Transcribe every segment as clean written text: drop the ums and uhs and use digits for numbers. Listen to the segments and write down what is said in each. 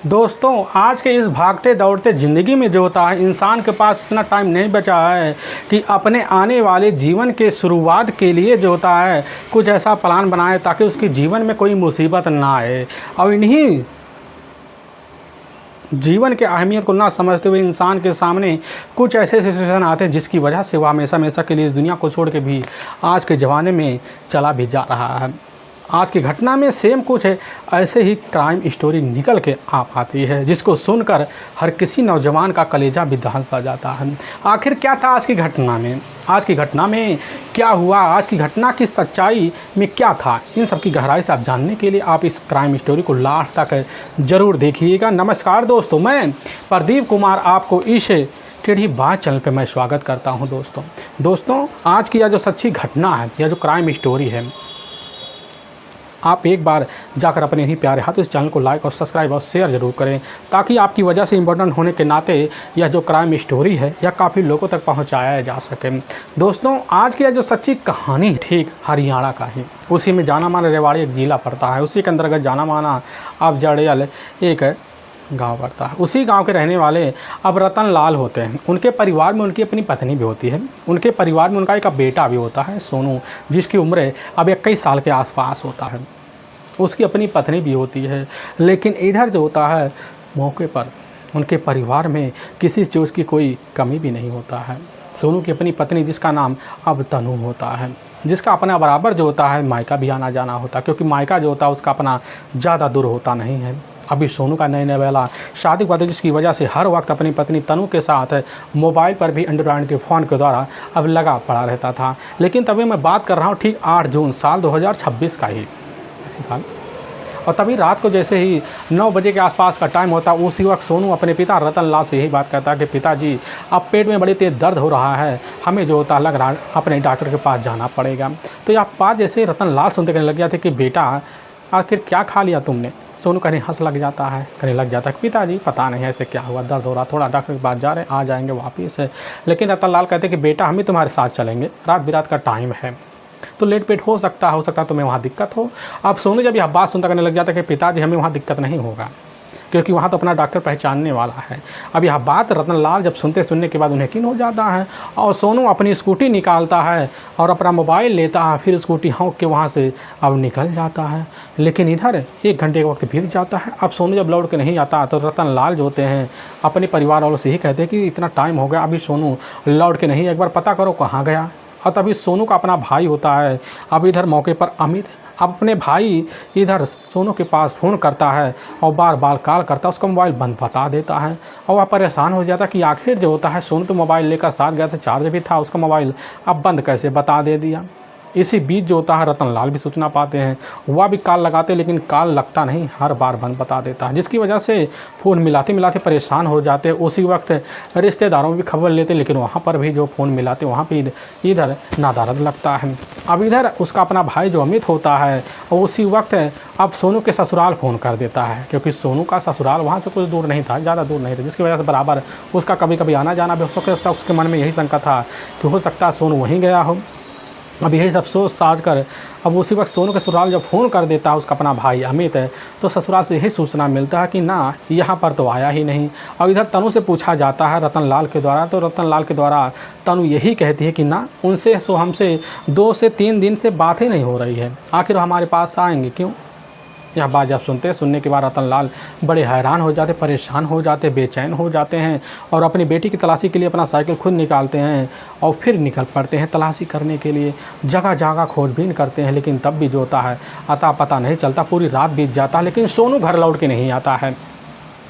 दोस्तों, आज के इस भागते दौड़ते ज़िंदगी में जो होता है, इंसान के पास इतना टाइम नहीं बचा है कि अपने आने वाले जीवन के शुरुआत के लिए जो होता है कुछ ऐसा प्लान बनाए ताकि उसके जीवन में कोई मुसीबत ना आए। और इन्हीं जीवन के अहमियत को ना समझते हुए इंसान के सामने कुछ ऐसे सिचुएशन आते हैं जिसकी वजह से वह हमेशा हमेशा के लिए इस दुनिया को छोड़ के भी आज के ज़माने में चला भी जा रहा है। आज की घटना में सेम कुछ है, ऐसे ही क्राइम स्टोरी निकल के आ पाती है जिसको सुनकर हर किसी नौजवान का कलेजा भी दहल सा जाता है। आखिर क्या था आज की घटना में? आज की घटना में क्या हुआ? आज की घटना की सच्चाई में क्या था? इन सब की गहराई से आप जानने के लिए आप इस क्राइम स्टोरी को लास्ट तक ज़रूर देखिएगा। नमस्कार दोस्तों, मैं प्रदीप कुमार आपको इस टेढ़ी बात चैनल पे मैं स्वागत करता हूं। दोस्तों आज की यह जो सच्ची घटना है, यह जो क्राइम स्टोरी है, आप एक बार जाकर अपने ही प्यारे हाथ इस चैनल को लाइक और सब्सक्राइब और शेयर ज़रूर करें ताकि आपकी वजह से इम्पोर्टेंट होने के नाते यह जो क्राइम स्टोरी है यह काफ़ी लोगों तक पहुंचाया जा सके। दोस्तों आज की यह जो सच्ची कहानी है ठीक हरियाणा का ही, उसी में जाना माना रेवाड़ी एक जिला पड़ता है, उसी के अंतर्गत जाना माना अब जड़ियल एक गांव पड़ता है। उसी गांव के रहने वाले अब रतन लाल होते हैं। उनके परिवार में उनकी अपनी पत्नी भी होती है। उनके परिवार में उनका एक बेटा भी होता है सोनू, जिसकी उम्र अब 21 साल के आसपास होता है। उसकी अपनी पत्नी भी होती है। लेकिन इधर जो होता है मौके पर उनके परिवार में किसी चीज़ की कोई कमी भी नहीं होता है। सोनू की अपनी पत्नी जिसका नाम अब तनु होता है, जिसका अपना बराबर जो होता है मायका भी आना जाना होता है, क्योंकि मायका जो होता है उसका अपना ज़्यादा दूर होता नहीं है। अभी सोनू का नए वाला शादी हुआ था, जिसकी वजह से हर वक्त अपनी पत्नी तनु के साथ मोबाइल पर भी एंड्रॉयड के फ़ोन के द्वारा अब लगा पड़ा रहता था। लेकिन तभी मैं बात कर रहा हूँ ठीक 8 जून साल 2026 का ही इसी साल। और तभी रात को जैसे ही 9 बजे के आसपास का टाइम होता, उसी वक्त सोनू अपने पिता रतन लाल से यही बात करता है कि पिताजी अब पेट में बड़ी तेज़ दर्द हो रहा है, हमें जो होता लग रहा अपने डॉक्टर के पास जाना पड़ेगा। तो यह बात जैसे ही रतन लाल सुनते कहने लग जाते कि बेटा आखिर क्या खा लिया तुमने? सोनू कहने हंस लग जाता है, कहने लग जाता है पिताजी पता नहीं ऐसे क्या हुआ, दर्द हो रहा, थोड़ा डॉक्टर के पास जा रहे हैं, आ जाएंगे वापस। लेकिन रतन लाल कहते कि बेटा हम भी तुम्हारे साथ चलेंगे, रात बिरात का टाइम है तो लेट पेट हो सकता है तुम्हें वहाँ दिक्कत हो। अब सोनू जब यह बात सुनता करने लग जाता है कि पिताजी हमें वहाँ दिक्कत नहीं होगा, क्योंकि वहाँ तो अपना डॉक्टर पहचानने वाला है। अब यह बात रतन लाल जब सुनने के बाद उन्हें यकीन हो जाता है और सोनू अपनी स्कूटी निकालता है और अपना मोबाइल लेता है, फिर स्कूटी हाँक के वहाँ से अब निकल जाता है। लेकिन इधर 1 घंटे का वक्त बीत जाता है। अब सोनू जब लौट के नहीं आता तो रतन लाल जो होते हैं अपने परिवार वालों से ही कहते हैं कि इतना टाइम हो गया, अभी सोनू लौट के नहीं, एक बार पता करो कहाँ गया। और तभी सोनू का अपना भाई होता है अब इधर मौके पर अमित, अपने भाई इधर सोनू के पास फ़ोन करता है और बार बार कॉल करता है, उसका मोबाइल बंद बता देता है। और वह परेशान हो जाता है कि आखिर जो होता है सोनू तो मोबाइल लेकर साथ गया था, चार्ज भी था, उसका मोबाइल अब बंद कैसे बता दे दिया। इसी बीच जो होता है रतन लाल भी सूचना पाते हैं, वह भी कॉल लगाते लेकिन कॉल लगता नहीं, हर बार बंद बता देता है, जिसकी वजह से फ़ोन मिलाते मिलाते परेशान हो जाते। उसी वक्त रिश्तेदारों में भी खबर लेते, लेकिन वहाँ पर भी जो फ़ोन मिलाते वहाँ पर इधर नादारद लगता है। अब इधर उसका अपना भाई जो अमित होता है और उसी वक्त अब सोनू के ससुराल फ़ोन कर देता है, क्योंकि सोनू का ससुराल वहाँ से कुछ दूर नहीं था, ज़्यादा दूर नहीं था, जिसकी वजह से बराबर उसका कभी कभी आना जाना भी हो सकता। उसके मन में यही शंका था कि हो सकता है सोनू वहीं गया हो। अब यही सब सोच साझ कर अब उसी वक्त सोनू के ससुराल जब फ़ोन कर देता है उसका अपना भाई अमित है, तो ससुराल से यही सूचना मिलता है कि ना यहाँ पर तो आया ही नहीं। और इधर तनु से पूछा जाता है रतन लाल के द्वारा, तो रतन लाल के द्वारा तनु यही कहती है कि ना उनसे हमसे 2 से 3 दिन से बात ही नहीं हो रही है, आखिर हमारे पास आएंगे क्यों? यह बात जब सुनने के बाद रतन लाल बड़े हैरान हो जाते, परेशान हो जाते, बेचैन हो जाते हैं और अपनी बेटी की तलाशी के लिए अपना साइकिल खुद निकालते हैं और फिर निकल पड़ते हैं तलाशी करने के लिए। जगह जगह खोजबीन करते हैं, लेकिन तब भी जो होता है अता पता नहीं चलता। पूरी रात बीत जाता है, लेकिन सोनू घर लौट के नहीं आता है।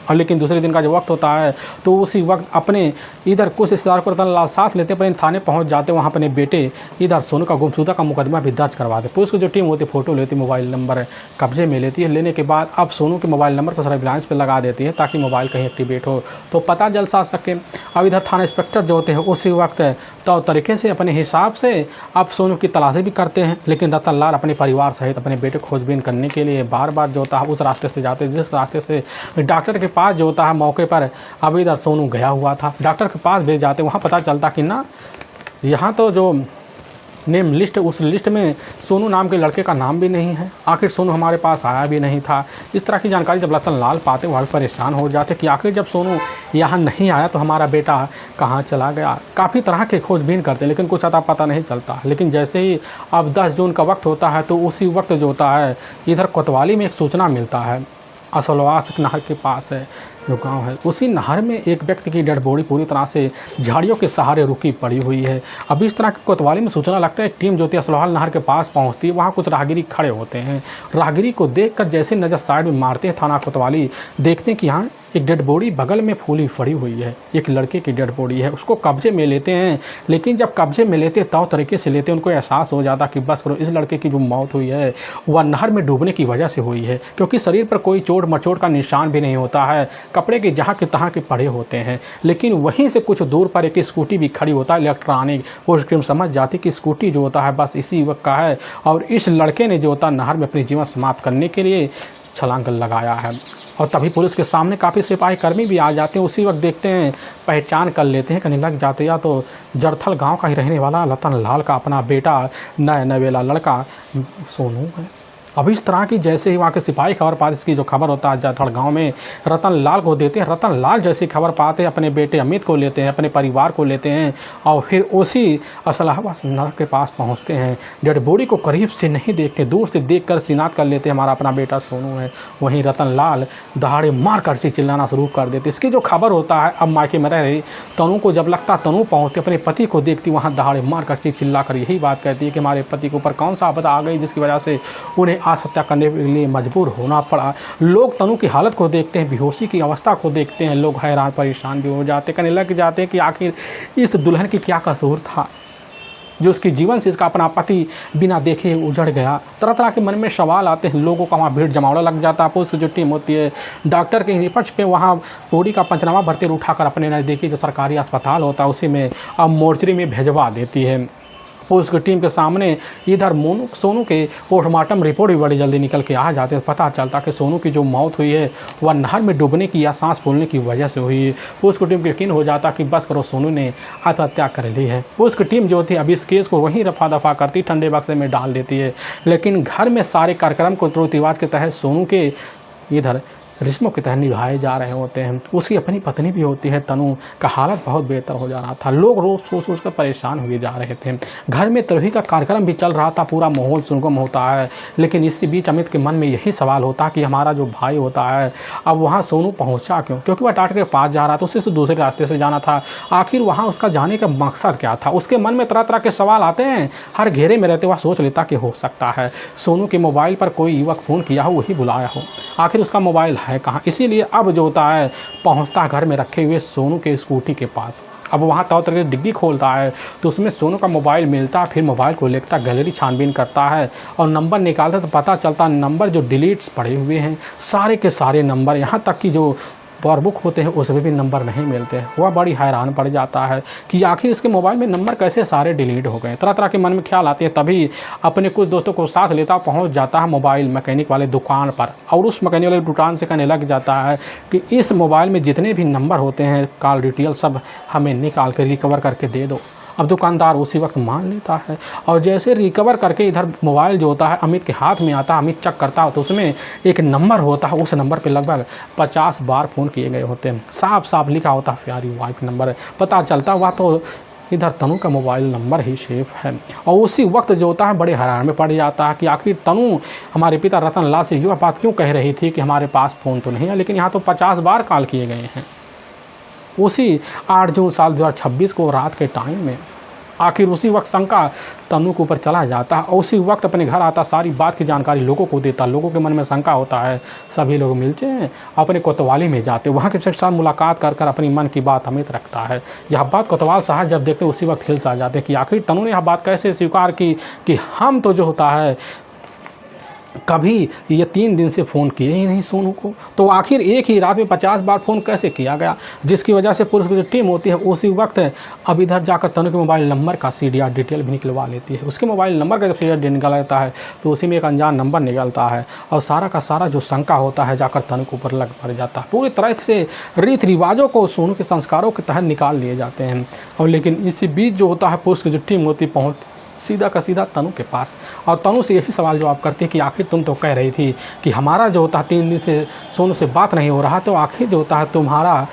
और लेकिन दूसरे दिन का जो वक्त होता है तो उसी वक्त अपने इधर कुछ रिश्तेदार को रतन लाल साथ लेते अपने थाने पहुंच जाते। वहां अपने बेटे इधर सोनू का गुमशुदा का मुकदमा भी दर्ज करवाते। पुलिस की जो टीम होती है फ़ोटो लेती, मोबाइल नंबर कब्जे में लेती है। लेने के बाद अब सोनू के मोबाइल नंबर को सर्विलांस पर लगा देती है ताकि मोबाइल कहीं एक्टिवेट हो तो पता जल सा सके। अब इधर थाना इंस्पेक्टर जो होते हैं उसी वक्त तो तरीके से अपने हिसाब से अब सोनू की तलाशी भी करते हैं। लेकिन रतन लाल अपने परिवार सहित अपने बेटे खोजबीन करने के लिए बार बार जो होता है उस रास्ते से जाते, जिस रास्ते से डॉक्टर के पास जो होता है मौके पर अब इधर सोनू गया हुआ था। डॉक्टर के पास भेज जाते, वहाँ पता चलता कि ना यहाँ तो जो नेम लिस्ट, उस लिस्ट में सोनू नाम के लड़के का नाम भी नहीं है। आखिर सोनू हमारे पास आया भी नहीं था। इस तरह की जानकारी जब रतन लाल पाते वह भी परेशान हो जाते कि आखिर जब सोनू यहाँ नहीं आया तो हमारा बेटा कहाँ चला गया। काफ़ी तरह के खोजबीन करते लेकिन कुछ अता पता नहीं चलता। लेकिन जैसे ही अब 10 जून का वक्त होता है तो उसी वक्त जो होता है इधर कोतवाली में एक सूचना मिलता है। असलवास एक नहर के पास है जो गांव है, उसी नहर में एक व्यक्ति की डेड बॉडी पूरी तरह से झाड़ियों के सहारे रुकी पड़ी हुई है। अब इस तरह की कोतवाली में सूचना लगता है टीम जो होती है असलवाल नहर के पास पहुंचती है। वहां कुछ राहगीरी खड़े होते हैं। राहगीरी को देखकर जैसे नज़र साइड में मारते हैं थाना कोतवाली, देखते हैं कि यहाँ एक डेड बॉडी बगल में फूली पड़ी हुई है। एक लड़के की डेड बॉडी है। उसको कब्जे में लेते हैं। लेकिन जब कब्जे में लेते तौ तरीके से लेते हैं उनको एहसास हो जाता कि बस करो, इस लड़के की जो मौत हुई है वह नहर में डूबने की वजह से हुई है, क्योंकि शरीर पर कोई चोट मचोट का निशान भी नहीं होता है। कपड़े के जहाँ के तहाँ के पड़े होते हैं। लेकिन वहीं से कुछ दूर पर एक स्कूटी भी खड़ी होता है इलेक्ट्रॉनिक। वो टीम समझ जाती कि स्कूटी जो होता है बस इसी युवक का है और इस लड़के ने जो होता है नहर में अपनी जीवन समाप्त करने के लिए छलांग लगाया है। और तभी पुलिस के सामने काफ़ी सिपाही कर्मी भी आ जाते हैं। उसी वक्त देखते हैं, पहचान कर लेते हैं, कहीं लग जाते या तो जरथल गांव का ही रहने वाला रतन लाल का अपना बेटा नवेला लड़का सोनू है। अब इस तरह की जैसे ही वहाँ के सिपाही खबर पाते, इसकी जो खबर होता है जरथल गांव में रतन लाल को देते हैं। रतन लाल जैसी खबर पाते अपने बेटे अमित को लेते हैं, अपने परिवार को लेते हैं और फिर उसी असलाहबाद नहर के पास पहुँचते हैं। डेड बॉडी को करीब से नहीं देखते, दूर से देख कर शिनाख्त कर लेते हैं हमारा अपना बेटा सोनू है। वहीं रतन लाल दहाड़े मार कर से चिल्लाना शुरू कर देते। इसकी जो खबर होता है अब मायके में रह रही तनु को जब लगता तनु पहुँचते अपने पति को देखती, वहाँ दहाड़े मार कर से चिल्ला कर यही बात कहती है कि हमारे पति के ऊपर कौन सा आपदा आ गई जिसकी वजह से उन्हें आत्महत्या करने के लिए मजबूर होना पड़ा। लोग तनु की हालत को देखते हैं, बेहोशी की अवस्था को देखते हैं, लोग हैरान परेशान भी हो जाते, कहने लग जाते हैं कि आखिर इस दुल्हन की क्या कसूर था जो उसके जीवन से इसका अपना पति बिना देखे उजड़ गया। तरह तरह के मन में सवाल आते हैं। लोगों का वहाँ भीड़ जमावड़ा लग जाता है। पुलिस की जो टीम होती है डॉक्टर के निपक्ष पे वहाँ बॉडी का पंचनामा भरते उठाकर अपने नज़दीकी जो सरकारी अस्पताल होता है उसी में अब मोर्चरी में भेजवा देती है। पुलिस की टीम के सामने इधर सोनू के पोस्टमार्टम रिपोर्ट भी बड़ी जल्दी निकल के आ जाते हैं। पता चलता कि सोनू की जो मौत हुई है वह नहर में डूबने की या सांस फूलने की वजह से हुई है। पुलिस की टीम को यकीन हो जाता कि बस करो सोनू ने आत्महत्या कर ली है। पुलिस की टीम जो थी अभी इस केस को वहीं रफा दफा करती, ठंडे बक्से में डाल देती है। लेकिन घर में सारे कार्यक्रम को रीति रिवाज के तहत सोनू के इधर रस्मों के तहत निभाए जा रहे होते हैं। उसकी अपनी पत्नी भी होती है। तनु का हालत बहुत बेहतर हो जा रहा था। लोग रोज सोच सोच कर परेशान हुए जा रहे थे। घर में तलही का कार्यक्रम भी चल रहा था, पूरा माहौल सुनगम होता है। लेकिन इसी बीच अमित के मन में यही सवाल होता कि हमारा जो भाई होता है अब वहाँ सोनू पहुँचा क्यों, क्योंकि वह डॉक्टर के पास जा रहा था, उसे तो दूसरे रास्ते से जाना था। आखिर वहाँ उसका जाने का मकसद क्या था? उसके मन में तरह तरह के सवाल आते हैं। हर घेरे में रहते वह सोच लेता कि हो सकता है सोनू के मोबाइल पर कोई युवक फ़ोन किया हो, वही बुलाया हो। आखिर उसका मोबाइल है कहाँ? इसीलिए अब जो होता है पहुंचता घर में रखे हुए सोनू के स्कूटी के पास। अब वहाँ तरह तरह की डिग्गी खोलता है तो उसमें सोनू का मोबाइल मिलता। फिर मोबाइल को लेकर गैलरी छानबीन करता है और नंबर निकालता तो पता चलता नंबर जो डिलीट्स पड़े हुए हैं सारे के सारे नंबर, यहाँ तक कि जो पावर बुक होते हैं उसमें भी नंबर नहीं मिलते हैं। वह बड़ी हैरान पड़ जाता है कि आखिर इसके मोबाइल में नंबर कैसे सारे डिलीट हो गए। तरह तरह के मन में ख्याल आते हैं। तभी अपने कुछ दोस्तों को साथ लेता पहुंच जाता है मोबाइल मैकेनिक वाले दुकान पर और उस मैकेनिक वाले दुकान से कहने लग जाता है कि इस मोबाइल में जितने भी नंबर होते हैं कॉल डिटेल सब हमें निकाल कर रिकवर करके दे दो। अब दुकानदार उसी वक्त मान लेता है और जैसे रिकवर करके इधर मोबाइल जो होता है अमित के हाथ में आता है, अमित चेक करता है तो उसमें एक नंबर होता है। उस नंबर पे लगभग 50 बार फ़ोन किए गए होते हैं। साफ साफ लिखा होता है प्यारी वाइफ नंबर। पता चलता हुआ तो इधर तनु का मोबाइल नंबर ही सेफ है। और उसी वक्त जो होता है बड़े हैरान में पड़ जाता है कि आखिर तनु हमारे पिता रतन लाल से यह बात क्यों कह रही थी कि हमारे पास फ़ोन तो नहीं है, लेकिन यहाँ तो 50 बार कॉल किए गए हैं। उसी 8 जून साल 2026 को रात के टाइम में आखिर उसी वक्त शंका तनु के ऊपर चला जाता है और उसी वक्त अपने घर आता, सारी बात की जानकारी लोगों को देता। लोगों के मन में शंका होता है। सभी लोग मिलते हैं, अपने कोतवाली में जाते, वहाँ के साथ मुलाकात कर कर अपनी मन की बात अमित रखता है। यह बात कोतवाल साहब जब देखते उसी वक्त हिल सा जाते कि आखिर तनु ने यह बात कैसे स्वीकार की कि हम तो जो होता है कभी ये 3 दिन से फ़ोन किए ही नहीं सोनू को, तो आखिर एक ही रात में 50 बार फ़ोन कैसे किया गया? जिसकी वजह से पुलिस की जो टीम होती है उसी वक्त अब इधर जाकर तनु के मोबाइल नंबर का CDR डिटेल भी निकलवा लेती है। उसके मोबाइल नंबर का जब CDR निकल आता है तो उसी में एक अनजान नंबर निकलता है और सारा का सारा जो शंका होता है जाकर तनु के ऊपर लग पड़ जाता है। पूरी तरह से रीति रिवाजों को सोनू के संस्कारों के तहत निकाल लिए जाते हैं। और लेकिन इसी बीच जो होता है पुलिस की जो टीम होती सीधा का सीधा तनु के पास, और तनु से यही सवाल जवाब करती है कि आखिर तुम तो कह रही थी कि हमारा जो होता है 3 दिन से सोनू से बात नहीं हो रहा, तो आखिर जो होता है तुम्हारा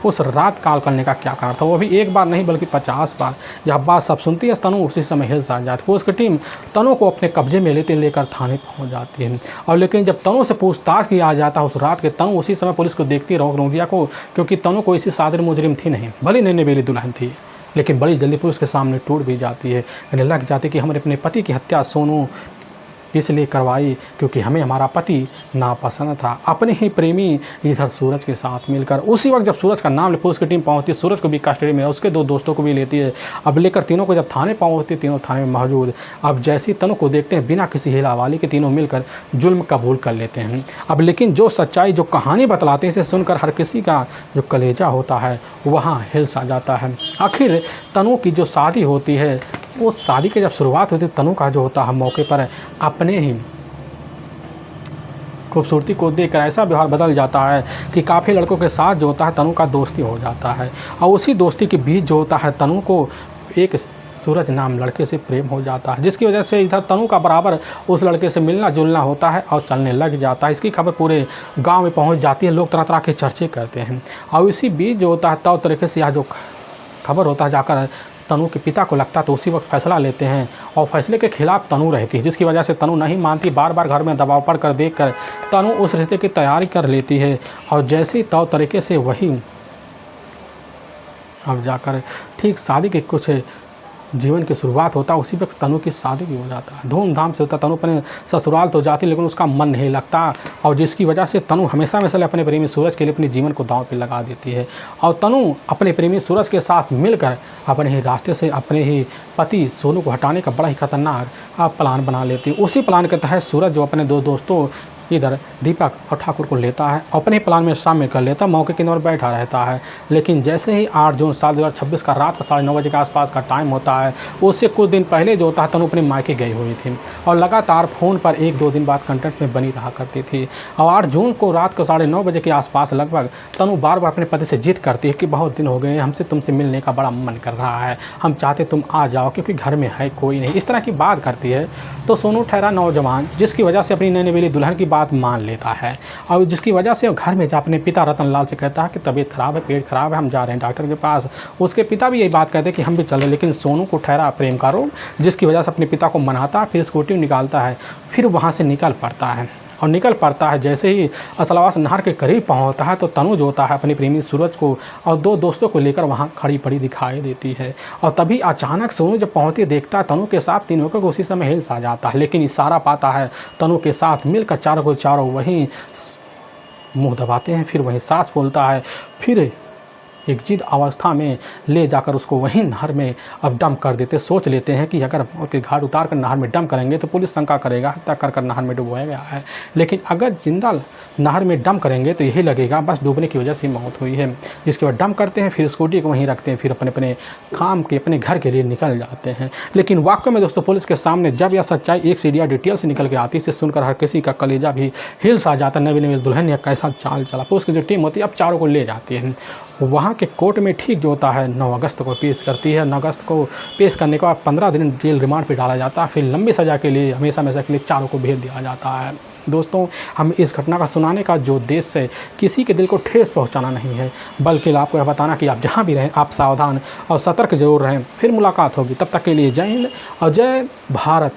उस रात कॉल करने का क्या कारण था, वो भी एक बार नहीं बल्कि 50 बार। यह बात सब सुनती है तनु उसी समय हिल सा जाती है। उसकी टीम तनु को अपने कब्जे में लेकर थाने पहुंच जाती है। और लेकिन जब तनु से पूछताछ किया जाता है उस रात के, तनु उसी समय पुलिस को देखती रौदिया को, क्योंकि तनु कोई इसी सादर मुजरिम थी नहीं, भली नैने बेली दुल्हन थी, लेकिन बड़ी जल्दी पुलिस के सामने टूट भी जाती है। कहने लग जाती कि हमने अपने पति की हत्या सोनू इसलिए करवाई क्योंकि हमें हमारा पति नापसंद था, अपने ही प्रेमी इधर सूरज के साथ मिलकर। उसी वक्त जब सूरज का नाम ले पुलिस की टीम पहुंचती है, सूरज को भी कस्टडी में, उसके 2 दोस्तों को भी लेती है। अब लेकर तीनों को जब थाने पहुंचती, तीनों थाने में मौजूद। अब जैसी तनु को देखते हैं बिना किसी हिलावाली के तीनों मिलकर जुल्म कबूल कर लेते हैं। अब लेकिन जो सच्चाई, जो कहानी बतलाते हैं, इसे सुनकर हर किसी का जो कलेजा होता है वहाँ हिल सा जाता है। आखिर तनु की जो शादी होती है, वो शादी की जब शुरुआत होती है, तनु का जो होता है मौके पर अपने ही खूबसूरती को देखकर ऐसा व्यवहार बदल जाता है कि काफ़ी लड़कों के साथ जो होता है तनु का दोस्ती हो जाता है। और उसी दोस्ती के बीच जो होता है तनु को एक सूरज नाम लड़के से प्रेम हो जाता है, जिसकी वजह से इधर तनु का बराबर उस लड़के से मिलना जुलना होता है और चलने लग जाता है। इसकी खबर पूरे गाँव में पहुँच जाती है, लोग तरह तरह के चर्चे करते हैं। और इसी बीच जो होता है तौ तरीके से यह जो खबर होता है जाकर तनु के पिता को लगता है, तो उसी वक्त फैसला लेते हैं और फैसले के खिलाफ तनु रहती है, जिसकी वजह से तनु नहीं मानती। बार बार घर में दबाव पड़ कर देख कर तनु उस रिश्ते की तैयारी कर लेती है। और जैसे तौ तरीके से वही अब जाकर ठीक शादी के कुछ जीवन की शुरुआत होता है, उसी वक्त तनु की शादी भी हो जाता है, धूमधाम से होता है। तनु अपने ससुराल तो जाती, लेकिन उसका मन नहीं लगता, और जिसकी वजह से तनु हमेशा अपने प्रेमी सूरज के लिए अपने जीवन को दांव पे लगा देती है। और तनु अपने प्रेमी सूरज के साथ मिलकर अपने ही रास्ते से अपने ही पति सोनू को हटाने का बड़ा ही खतरनाक प्लान बना लेती है। उसी प्लान के तहत सूरज जो अपने 2 दोस्तों इधर दीपक और ठाकुर को लेता है, अपने प्लान में शामिल कर लेता है, मौके के किनारे बैठा रहता है। लेकिन जैसे ही 8 जून साल 2026 का रात का 9:30 बजे के आसपास का टाइम होता है, उससे कुछ दिन पहले जो होता है तनु अपने मायके गई हुई थी और लगातार फ़ोन पर 1-2 दिन बाद कंटेंट में बनी रहा करती थी। और 8 जून को रात को 9:30 बजे के आसपास लगभग तनु बार बार अपने पति से जिद करती है कि बहुत दिन हो गए, हमसे तुमसे मिलने का बड़ा मन कर रहा है, हम चाहते तुम आ जाओ क्योंकि घर में है कोई नहीं, इस तरह की बात करती है। तो सोनू ठहरा नौजवान, जिसकी वजह से अपनी नैने बेली दुल्हन की बात मान लेता है, और जिसकी वजह से घर में जा अपने पिता रतन लाल से कहता है कि तबीयत खराब है, पेट खराब है, हम जा रहे हैं डॉक्टर के पास। उसके पिता भी यही बात कहते हैं कि हम भी चले, लेकिन सोनू को ठहरा प्रेम का रोग, जिसकी वजह से अपने पिता को मनाता, फिर स्कूटी निकालता है, फिर वहाँ से निकल पड़ता है। और निकल पड़ता है जैसे ही असलवास नहर के करीब पहुंचता है, तो तनु जो होता है अपनी प्रेमी सूरज को और 2 दोस्तों को लेकर वहां खड़ी पड़ी दिखाई देती है। और तभी अचानक सोनू जब पहुंचती देखता है तनु के साथ 3 लोगों को उसी समय हिल सा जाता है, लेकिन इशारा पाता है तनु के साथ मिलकर चारों को चारों वहीं मुँह दबाते हैं, फिर वहीं सांस फूलता है, फिर एक जिद अवस्था में ले जाकर उसको वहीं नहर में अब डंप कर देते। सोच लेते हैं कि अगर उसके घाट उतार कर नहर में डंप करेंगे तो पुलिस शंका करेगा हत्या कर नहर में डुबोया गया है, लेकिन अगर जिंदा नहर में डंप करेंगे तो यही लगेगा बस डूबने की वजह से मौत हुई है। जिसके बाद डंप करते हैं, फिर स्कूटी को वहीं रखते हैं, फिर अपने अपने काम के अपने घर के लिए निकल जाते हैं। लेकिन वाकई में दोस्तों पुलिस के सामने जब यह सच्चाई एक सीढ़ियाँ डिटेल से निकल के आती है, सुनकर हर किसी का कलेजा भी हिल सा जाता है। नवी दुल्हन ने कैसा चाल चला। पुलिस की जो टीम होती है अब चारों को ले जाती है वहाँ के कोर्ट में, ठीक जो होता है 9 अगस्त को पेश करती है। 9 अगस्त को पेश करने के बाद 15 दिन जेल रिमांड पे डाला जाता है, फिर लंबी सज़ा के लिए हमेशा के लिए चारों को भेज दिया जाता है। दोस्तों हम इस घटना का सुनाने का जो उद्देश्य है किसी के दिल को ठेस पहुंचाना नहीं है, बल्कि आपको यह बताना कि आप जहां भी रहें आप सावधान और सतर्क जरूर रहें। फिर मुलाकात होगी, तब तक के लिए जय हिंद और जय भारत।